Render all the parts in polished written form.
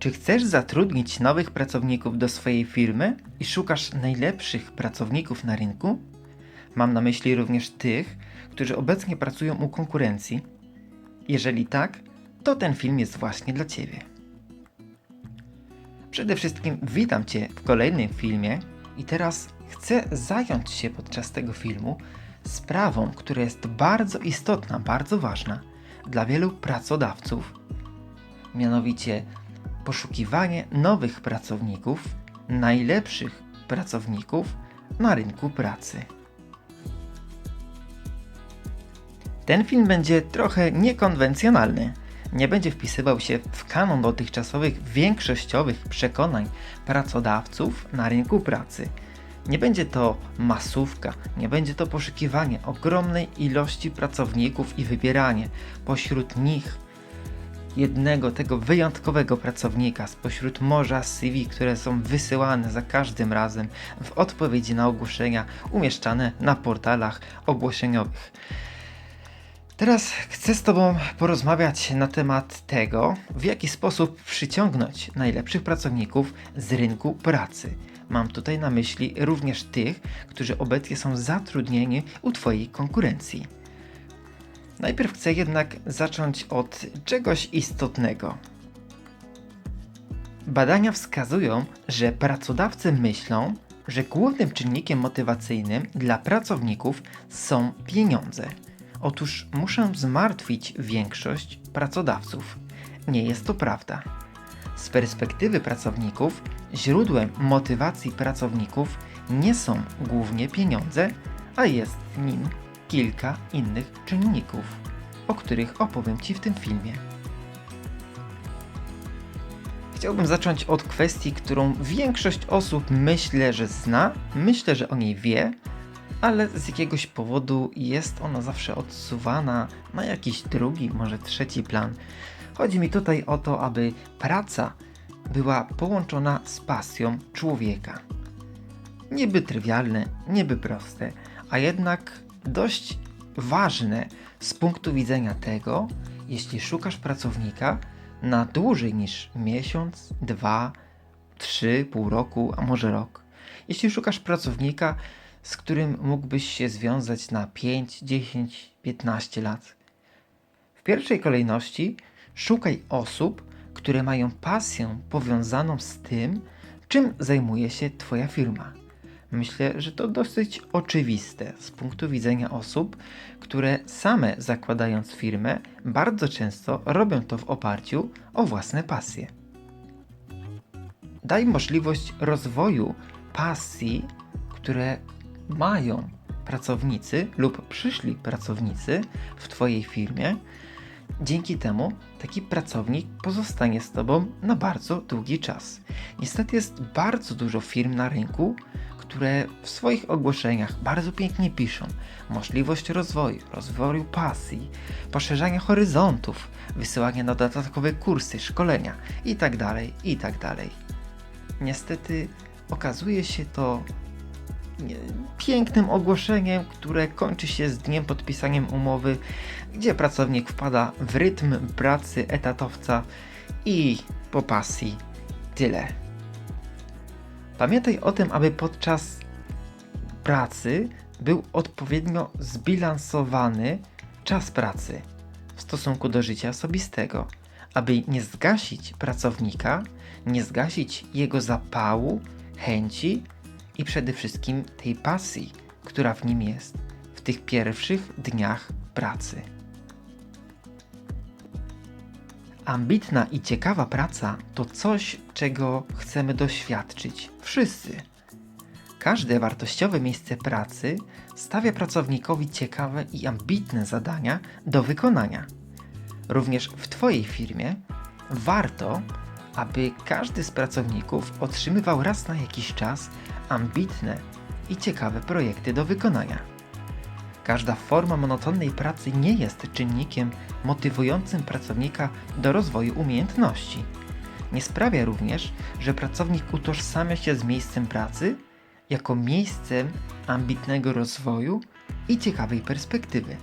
Czy chcesz zatrudnić nowych pracowników do swojej firmy i szukasz najlepszych pracowników na rynku? Mam na myśli również tych, którzy obecnie pracują u konkurencji. Jeżeli tak, to ten film jest właśnie dla Ciebie. Przede wszystkim witam Cię w kolejnym filmie i teraz chcę zająć się podczas tego filmu sprawą, która jest bardzo istotna, bardzo ważna dla wielu pracodawców. Mianowicie poszukiwanie nowych pracowników, najlepszych pracowników na rynku pracy. Ten film będzie trochę niekonwencjonalny. Nie będzie wpisywał się w kanon dotychczasowych większościowych przekonań pracodawców na rynku pracy. Nie będzie to masówka, nie będzie to poszukiwanie ogromnej ilości pracowników i wybieranie pośród nich jednego tego wyjątkowego pracownika spośród morza CV, które są wysyłane za każdym razem w odpowiedzi na ogłoszenia umieszczane na portalach ogłoszeniowych. Teraz chcę z Tobą porozmawiać na temat tego, w jaki sposób przyciągnąć najlepszych pracowników z rynku pracy. Mam tutaj na myśli również tych, którzy obecnie są zatrudnieni u Twojej konkurencji. Najpierw chcę jednak zacząć od czegoś istotnego. Badania wskazują, że pracodawcy myślą, że głównym czynnikiem motywacyjnym dla pracowników są pieniądze. Otóż muszę zmartwić większość pracodawców. Nie jest to prawda. Z perspektywy pracowników, źródłem motywacji pracowników nie są głównie pieniądze, a jest nim kilka innych czynników, o których opowiem Ci w tym filmie. Chciałbym zacząć od kwestii, którą większość osób myślę, że zna, myślę, że o niej wie, ale z jakiegoś powodu jest ona zawsze odsuwana na jakiś drugi, może trzeci plan. Chodzi mi tutaj o to, aby praca była połączona z pasją człowieka. Niby trywialne, niby proste, a jednak dość ważne z punktu widzenia tego, jeśli szukasz pracownika na dłużej niż miesiąc, 2, 3, pół roku, a może rok. Jeśli szukasz pracownika, z którym mógłbyś się związać na 5, 10, 15 lat. W pierwszej kolejności szukaj osób, które mają pasję powiązaną z tym, czym zajmuje się Twoja firma. Myślę, że to dosyć oczywiste z punktu widzenia osób, które same zakładając firmę, bardzo często robią to w oparciu o własne pasje. Daj możliwość rozwoju pasji, które mają pracownicy lub przyszli pracownicy w Twojej firmie. Dzięki temu taki pracownik pozostanie z Tobą na bardzo długi czas. Niestety jest bardzo dużo firm na rynku, które w swoich ogłoszeniach bardzo pięknie piszą możliwość rozwoju pasji, poszerzania horyzontów, wysyłania na dodatkowe kursy, szkolenia itd., itd. Niestety okazuje się to pięknym ogłoszeniem, które kończy się z dniem podpisaniem umowy, gdzie pracownik wpada w rytm pracy etatowca i po pasji tyle. Pamiętaj o tym, aby podczas pracy był odpowiednio zbilansowany czas pracy w stosunku do życia osobistego, aby nie zgasić pracownika, nie zgasić jego zapału, chęci i przede wszystkim tej pasji, która w nim jest w tych pierwszych dniach pracy. Ambitna i ciekawa praca to coś, czego chcemy doświadczyć wszyscy. Każde wartościowe miejsce pracy stawia pracownikowi ciekawe i ambitne zadania do wykonania. Również w Twojej firmie warto, aby każdy z pracowników otrzymywał raz na jakiś czas ambitne i ciekawe projekty do wykonania. Każda forma monotonnej pracy nie jest czynnikiem motywującym pracownika do rozwoju umiejętności. Nie sprawia również, że pracownik utożsamia się z miejscem pracy jako miejscem ambitnego rozwoju i ciekawej perspektywy.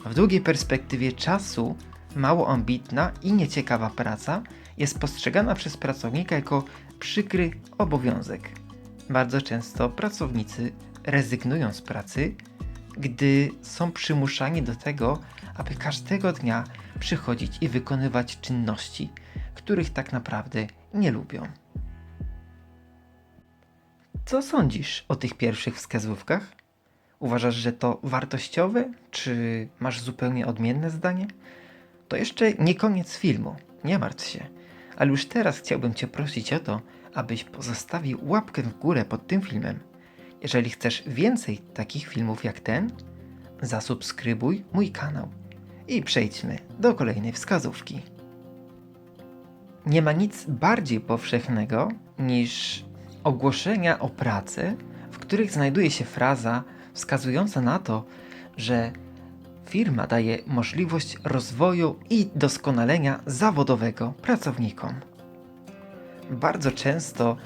W długiej perspektywie czasu mało ambitna i nieciekawa praca jest postrzegana przez pracownika jako przykry obowiązek. Bardzo często pracownicy rezygnują z pracy, gdy są przymuszani do tego, aby każdego dnia przychodzić i wykonywać czynności, których tak naprawdę nie lubią. Co sądzisz o tych pierwszych wskazówkach? Uważasz, że to wartościowe, czy masz zupełnie odmienne zdanie? To jeszcze nie koniec filmu, nie martw się, ale już teraz chciałbym Cię prosić o to, abyś pozostawił łapkę w górę pod tym filmem. Jeżeli chcesz więcej takich filmów jak ten, zasubskrybuj mój kanał i przejdźmy do kolejnej wskazówki. Nie ma nic bardziej powszechnego niż ogłoszenia o pracy, w których znajduje się fraza wskazująca na to, że firma daje możliwość rozwoju i doskonalenia zawodowego pracownikom. Bardzo często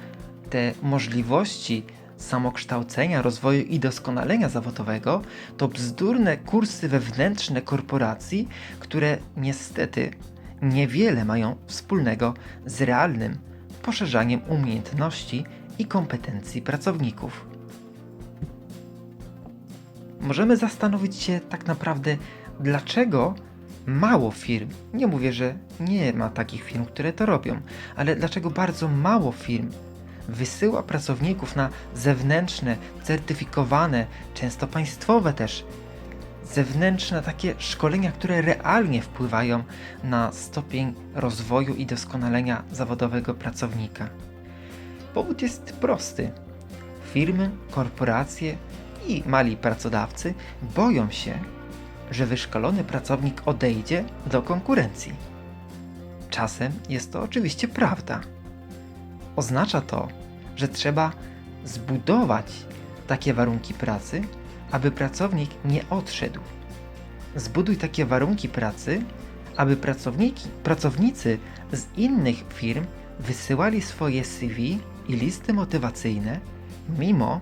te możliwości samokształcenia, rozwoju i doskonalenia zawodowego to bzdurne kursy wewnętrzne korporacji, które niestety niewiele mają wspólnego z realnym poszerzaniem umiejętności i kompetencji pracowników. Możemy zastanowić się tak naprawdę, dlaczego mało firm, nie mówię, że nie ma takich firm, które to robią, ale dlaczego bardzo mało firm wysyła pracowników na zewnętrzne, certyfikowane, często państwowe też, zewnętrzne takie szkolenia, które realnie wpływają na stopień rozwoju i doskonalenia zawodowego pracownika. Powód jest prosty. Firmy, korporacje i mali pracodawcy boją się, że wyszkolony pracownik odejdzie do konkurencji. Czasem jest to oczywiście prawda. Oznacza to, że trzeba zbudować takie warunki pracy, aby pracownik nie odszedł. Zbuduj takie warunki pracy, aby pracownicy z innych firm wysyłali swoje CV i listy motywacyjne, mimo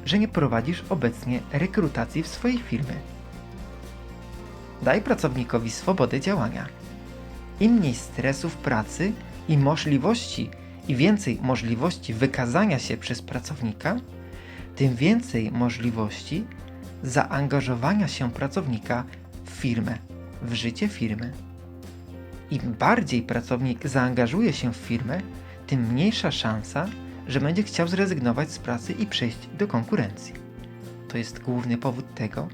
że nie prowadzisz obecnie rekrutacji w swojej firmie. Daj pracownikowi swobodę działania. Im mniej stresu w pracy i więcej możliwości wykazania się przez pracownika, tym więcej możliwości zaangażowania się pracownika w firmę, w życie firmy. Im bardziej pracownik zaangażuje się w firmę, tym mniejsza szansa, że będzie chciał zrezygnować z pracy i przejść do konkurencji. To jest główny powód tego,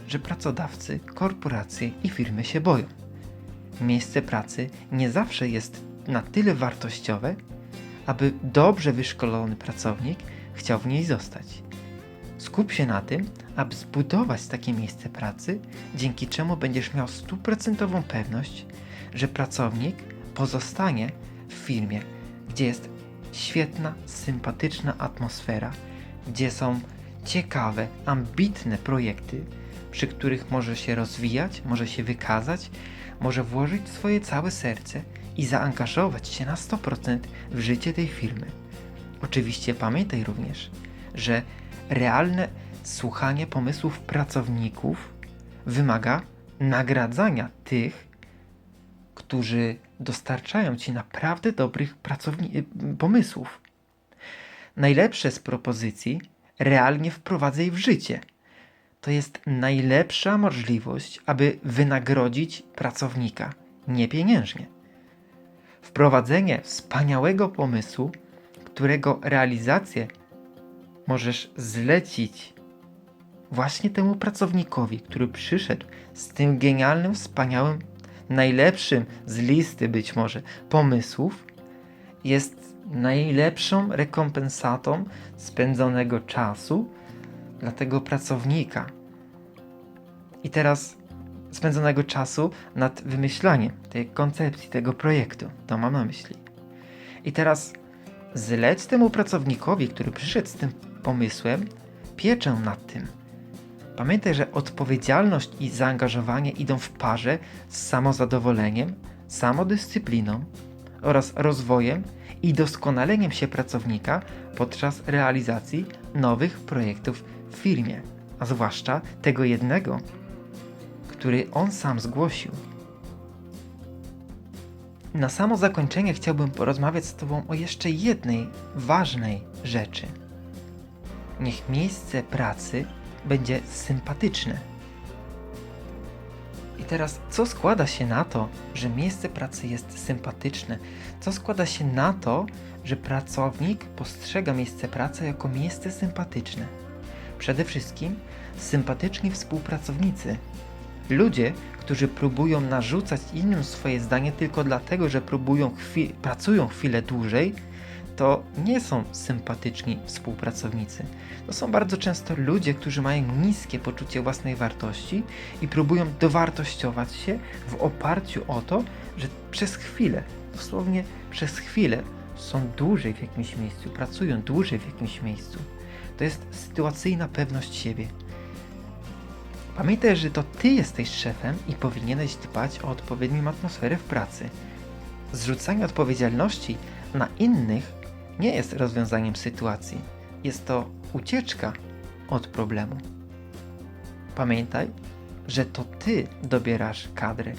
że pracodawcy, korporacje i firmy się boją. Miejsce pracy nie zawsze jest na tyle wartościowe, aby dobrze wyszkolony pracownik chciał w niej zostać. Skup się na tym, aby zbudować takie miejsce pracy, dzięki czemu będziesz miał 100% pewność, że pracownik pozostanie w firmie, gdzie jest świetna, sympatyczna atmosfera, gdzie są ciekawe, ambitne projekty, przy których może się rozwijać, może się wykazać, może włożyć swoje całe serce i zaangażować się na 100% w życie tej firmy. Oczywiście pamiętaj również, że realne słuchanie pomysłów pracowników wymaga nagradzania tych, którzy dostarczają Ci naprawdę dobrych pomysłów. Najlepsze z propozycji realnie wprowadzaj w życie. To jest najlepsza możliwość, aby wynagrodzić pracownika, nie pieniężnie. Wprowadzenie wspaniałego pomysłu, którego realizację możesz zlecić właśnie temu pracownikowi, który przyszedł z tym genialnym, wspaniałym, najlepszym z listy być może pomysłów, jest najlepszą rekompensatą spędzonego czasu dla tego pracownika. I teraz spędzonego czasu nad wymyślaniem tej koncepcji, tego projektu. To mam na myśli. I teraz zleć temu pracownikowi, który przyszedł z tym pomysłem, pieczę nad tym. Pamiętaj, że odpowiedzialność i zaangażowanie idą w parze z samozadowoleniem, samodyscypliną oraz rozwojem i doskonaleniem się pracownika podczas realizacji nowych projektów w firmie, a zwłaszcza tego jednego, który on sam zgłosił. Na samo zakończenie chciałbym porozmawiać z Tobą o jeszcze jednej ważnej rzeczy. Niech miejsce pracy będzie sympatyczne. I teraz, co składa się na to, że miejsce pracy jest sympatyczne? Co składa się na to, że pracownik postrzega miejsce pracy jako miejsce sympatyczne? Przede wszystkim sympatyczni współpracownicy. Ludzie, którzy próbują narzucać innym swoje zdanie tylko dlatego, że pracują chwilę dłużej, to nie są sympatyczni współpracownicy. To są bardzo często ludzie, którzy mają niskie poczucie własnej wartości i próbują dowartościować się w oparciu o to, że przez chwilę, dosłownie przez chwilę są dłużej w jakimś miejscu, pracują dłużej w jakimś miejscu. To jest sytuacyjna pewność siebie. Pamiętaj, że to Ty jesteś szefem i powinieneś dbać o odpowiednią atmosferę w pracy. Zrzucanie odpowiedzialności na innych nie jest rozwiązaniem sytuacji. Jest to ucieczka od problemu. Pamiętaj, że to Ty dobierasz kadry.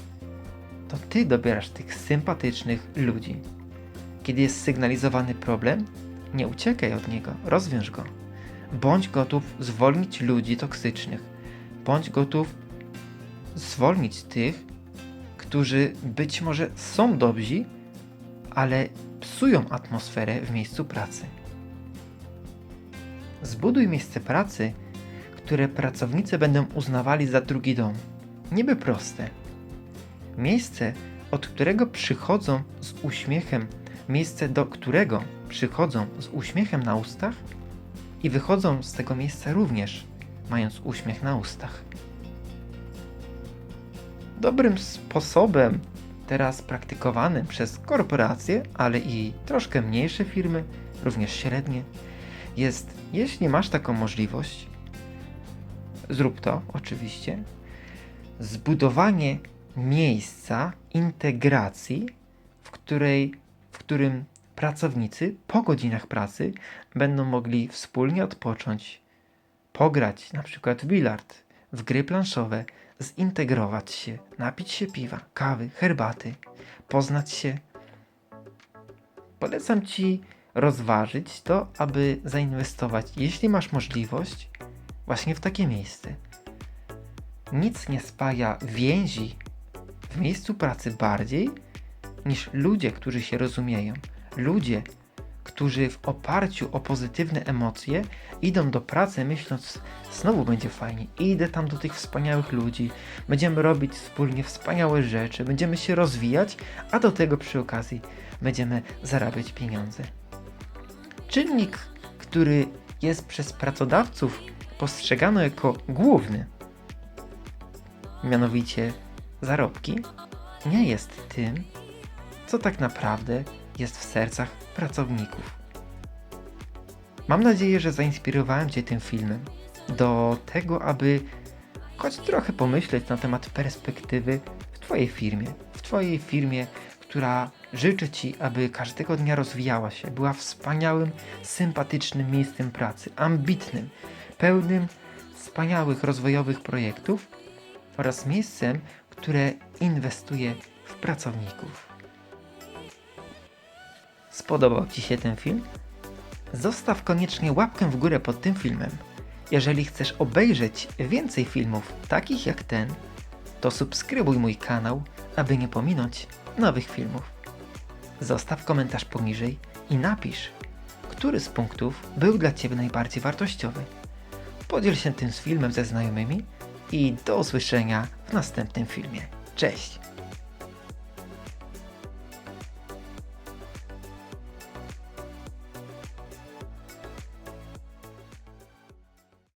To Ty dobierasz tych sympatycznych ludzi. Kiedy jest sygnalizowany problem, nie uciekaj od niego, rozwiąż go. Bądź gotów zwolnić ludzi toksycznych. Bądź gotów zwolnić tych, którzy być może są dobrzy, ale psują atmosferę w miejscu pracy. Zbuduj miejsce pracy, które pracownicy będą uznawali za drugi dom. Niby proste. Miejsce, od którego przychodzą z uśmiechem, miejsce, do którego przychodzą z uśmiechem na ustach i wychodzą z tego miejsca również mając uśmiech na ustach. Dobrym sposobem, teraz praktykowanym przez korporacje, ale i troszkę mniejsze firmy, również średnie, jest, jeśli masz taką możliwość, zrób to oczywiście, zbudowanie miejsca integracji, w którym pracownicy po godzinach pracy będą mogli wspólnie odpocząć, pograć na przykład w bilard, w gry planszowe, zintegrować się, napić się piwa, kawy, herbaty, poznać się. Polecam Ci rozważyć to, aby zainwestować, jeśli masz możliwość, właśnie w takie miejsce. Nic nie spaja więzi w miejscu pracy bardziej niż ludzie, którzy się rozumieją. Ludzie, którzy w oparciu o pozytywne emocje idą do pracy myśląc, znowu będzie fajnie, idę tam do tych wspaniałych ludzi, będziemy robić wspólnie wspaniałe rzeczy, będziemy się rozwijać, a do tego przy okazji będziemy zarabiać pieniądze. Czynnik, który jest przez pracodawców postrzegany jako główny, mianowicie zarobki, nie jest tym, co tak naprawdę jest w sercach pracowników. Mam nadzieję, że zainspirowałem Cię tym filmem do tego, aby choć trochę pomyśleć na temat perspektywy w Twojej firmie, która życzy Ci, aby każdego dnia rozwijała się, była wspaniałym, sympatycznym miejscem pracy, ambitnym, pełnym wspaniałych rozwojowych projektów oraz miejscem, które inwestuje w pracowników. Spodobał Ci się ten film? Zostaw koniecznie łapkę w górę pod tym filmem. Jeżeli chcesz obejrzeć więcej filmów takich jak ten, to subskrybuj mój kanał, aby nie pominąć nowych filmów. Zostaw komentarz poniżej i napisz, który z punktów był dla Ciebie najbardziej wartościowy. Podziel się tym filmem ze znajomymi i do usłyszenia w następnym filmie. Cześć!